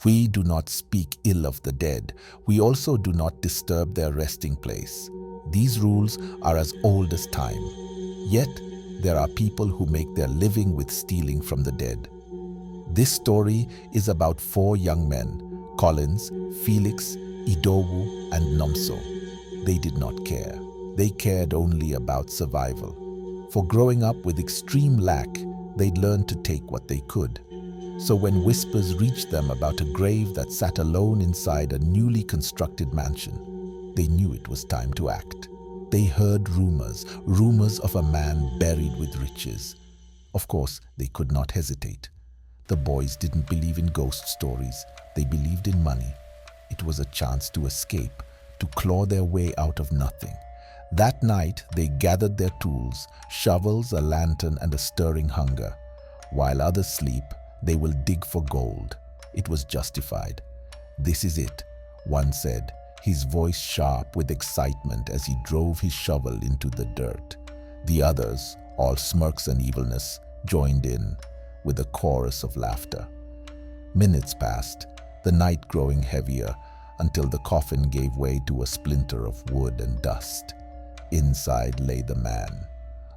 We do not speak ill of the dead. We also do not disturb their resting place. These rules are as old as time. Yet, there are people who make their living with stealing from the dead. This story is about 4 young men, Collins, Felix, Idowu, and Nomso. They did not care. They cared only about survival. For growing up with extreme lack, they'd learned to take what they could. So when whispers reached them about a grave that sat alone inside a newly constructed mansion, they knew it was time to act. They heard rumors of a man buried with riches. Of course, they could not hesitate. The boys didn't believe in ghost stories. They believed in money. It was a chance to escape, to claw their way out of nothing. That night, they gathered their tools, shovels, a lantern, and a stirring hunger. While others sleep, they will dig for gold. It was justified. "This is it," one said, his voice sharp with excitement as he drove his shovel into the dirt. The others, all smirks and evilness, joined in with a chorus of laughter. Minutes passed, the night growing heavier, until the coffin gave way to a splinter of wood and dust. Inside lay the man,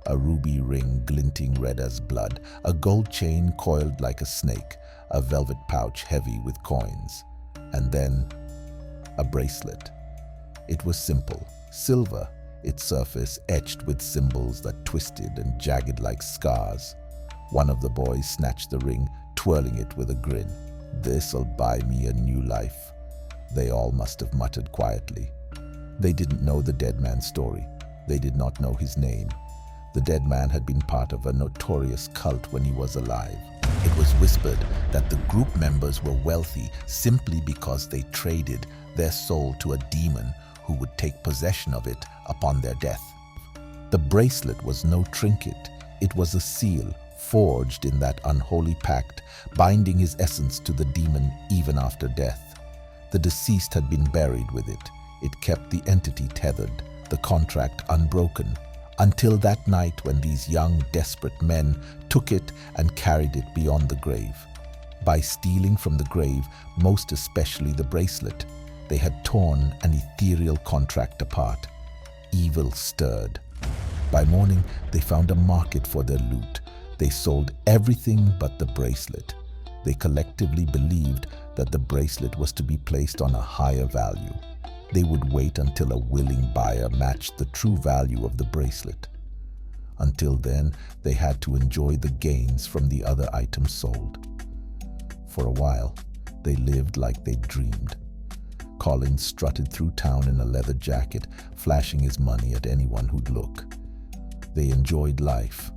a ruby ring glinting red as blood, a gold chain coiled like a snake, a velvet pouch heavy with coins, and then a bracelet. It was simple, silver, its surface etched with symbols that twisted and jagged like scars. One of the boys snatched the ring, twirling it with a grin. "This'll buy me a new life," they all must have muttered quietly. They didn't know the dead man's story. They did not know his name. The dead man had been part of a notorious cult when he was alive. It was whispered that the group members were wealthy simply because they traded their soul to a demon who would take possession of it upon their death. The bracelet was no trinket. It was a seal forged in that unholy pact, binding his essence to the demon even after death. The deceased had been buried with it. It kept the entity tethered, the contract unbroken, until that night when these young, desperate men took it and carried it beyond the grave. By stealing from the grave, most especially the bracelet, they had torn an ethereal contract apart. Evil stirred. By morning, they found a market for their loot. They sold everything but the bracelet. They collectively believed that the bracelet was to be placed on a higher value. They would wait until a willing buyer matched the true value of the bracelet. Until then, they had to enjoy the gains from the other items sold. For a while, they lived like they dreamed. Collins strutted through town in a leather jacket, flashing his money at anyone who'd look. They enjoyed life,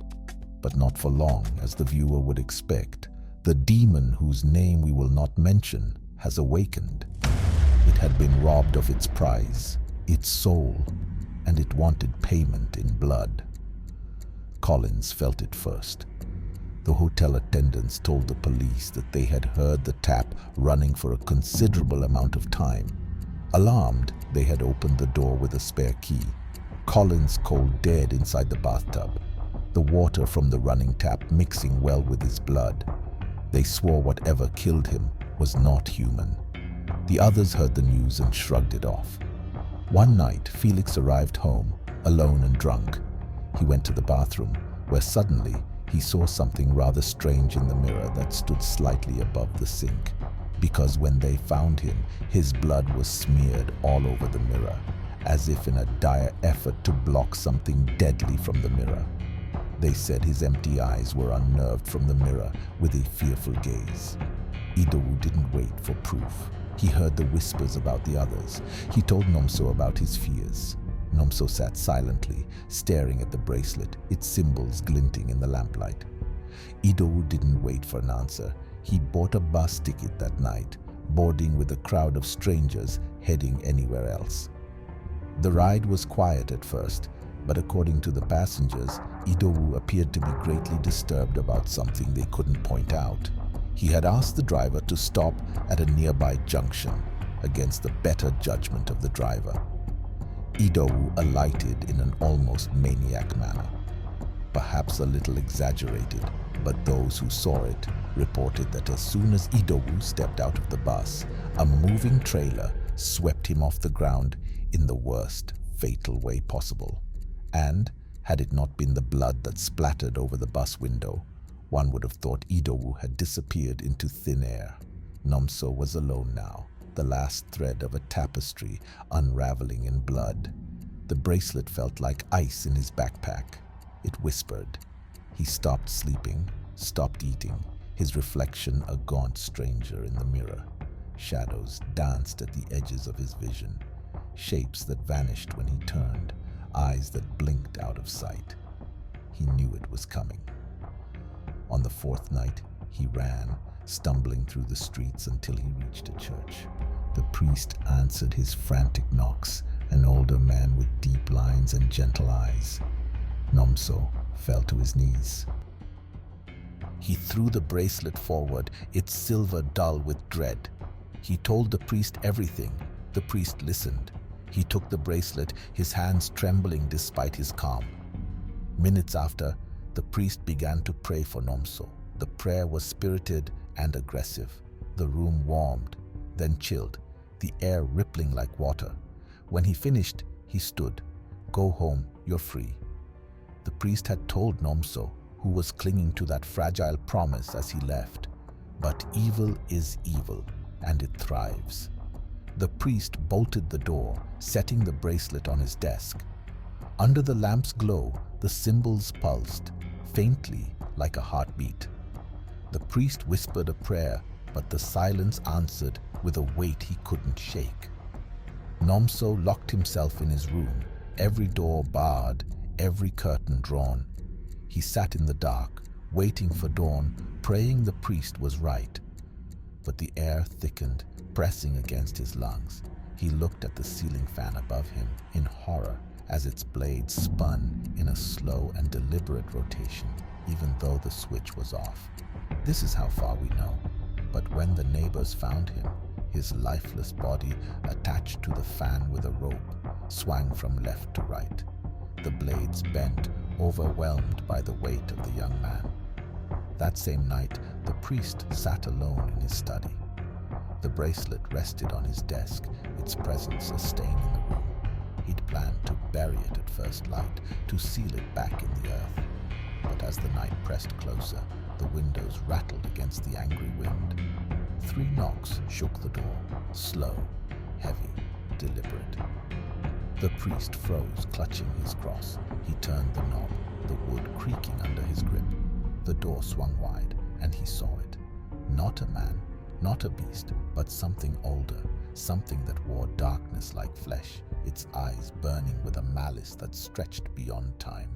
but not for long, as the viewer would expect. The demon whose name we will not mention has awakened. It had been robbed of its prize, its soul, and it wanted payment in blood. Collins felt it first. The hotel attendants told the police that they had heard the tap running for a considerable amount of time. Alarmed, they had opened the door with a spare key. Collins cold dead inside the bathtub, the water from the running tap mixing well with his blood. They swore whatever killed him was not human. The others heard the news and shrugged it off. One night, Felix arrived home, alone and drunk. He went to the bathroom, where suddenly he saw something rather strange in the mirror that stood slightly above the sink. Because when they found him, his blood was smeared all over the mirror, as if in a dire effort to block something deadly from the mirror. They said his empty eyes were unnerved from the mirror with a fearful gaze. Idowu didn't wait for proof. He heard the whispers about the others. He told Nomso about his fears. Nomso sat silently, staring at the bracelet, its symbols glinting in the lamplight. Idowu didn't wait for an answer. He bought a bus ticket that night, boarding with a crowd of strangers heading anywhere else. The ride was quiet at first, but according to the passengers, Idowu appeared to be greatly disturbed about something they couldn't point out. He had asked the driver to stop at a nearby junction, against the better judgment of the driver. Idowu alighted in an almost maniac manner. Perhaps a little exaggerated, But those who saw it reported that as soon as Idowu stepped out of the bus, a moving trailer swept him off the ground in the worst, fatal way possible. And, had it not been the blood that splattered over the bus window, one would have thought Idowu had disappeared into thin air. Nomso was alone now, the last thread of a tapestry unraveling in blood. The bracelet felt like ice in his backpack. It whispered. He stopped sleeping, stopped eating, his reflection a gaunt stranger in the mirror. Shadows danced at the edges of his vision, shapes that vanished when he turned, eyes that blinked out of sight. He knew it was coming. On the fourth night, he ran, stumbling through the streets until he reached a church. The priest answered his frantic knocks, an older man with deep lines and gentle eyes. Nomso fell to his knees. He threw the bracelet forward, its silver dull with dread. He told the priest everything. The priest listened. He took the bracelet, his hands trembling despite his calm. Minutes after, the priest began to pray for Nomso. The prayer was spirited and aggressive. The room warmed, then chilled, the air rippling like water. When he finished, he stood. "Go home, you're free." The priest had told Nomso, who was clinging to that fragile promise as he left. But evil is evil, and it thrives. The priest bolted the door, setting the bracelet on his desk. Under the lamp's glow, the symbols pulsed, faintly like a heartbeat. The priest whispered a prayer, but the silence answered with a weight he couldn't shake. Nomso locked himself in his room, every door barred, every curtain drawn. He sat in the dark, waiting for dawn, praying the priest was right. But the air thickened, pressing against his lungs. He looked at the ceiling fan above him in horror as its blades spun in a slow and deliberate rotation, even though the switch was off. This is how far we know. But when the neighbors found him, his lifeless body attached to the fan with a rope, swung from left to right. The blades bent, overwhelmed by the weight of the young man. That same night, the priest sat alone in his study. The bracelet rested on his desk, its presence a stain in the room. He'd planned to bury it at first light, to seal it back in the earth. But as the night pressed closer, the windows rattled against the angry wind. 3 knocks shook the door, slow, heavy, deliberate. The priest froze, clutching his cross. He turned the knob, the wood creaking under his grip. The door swung wide, and he saw it. Not a man, not a beast, but something older, something that wore darkness like flesh, its eyes burning with a malice that stretched beyond time.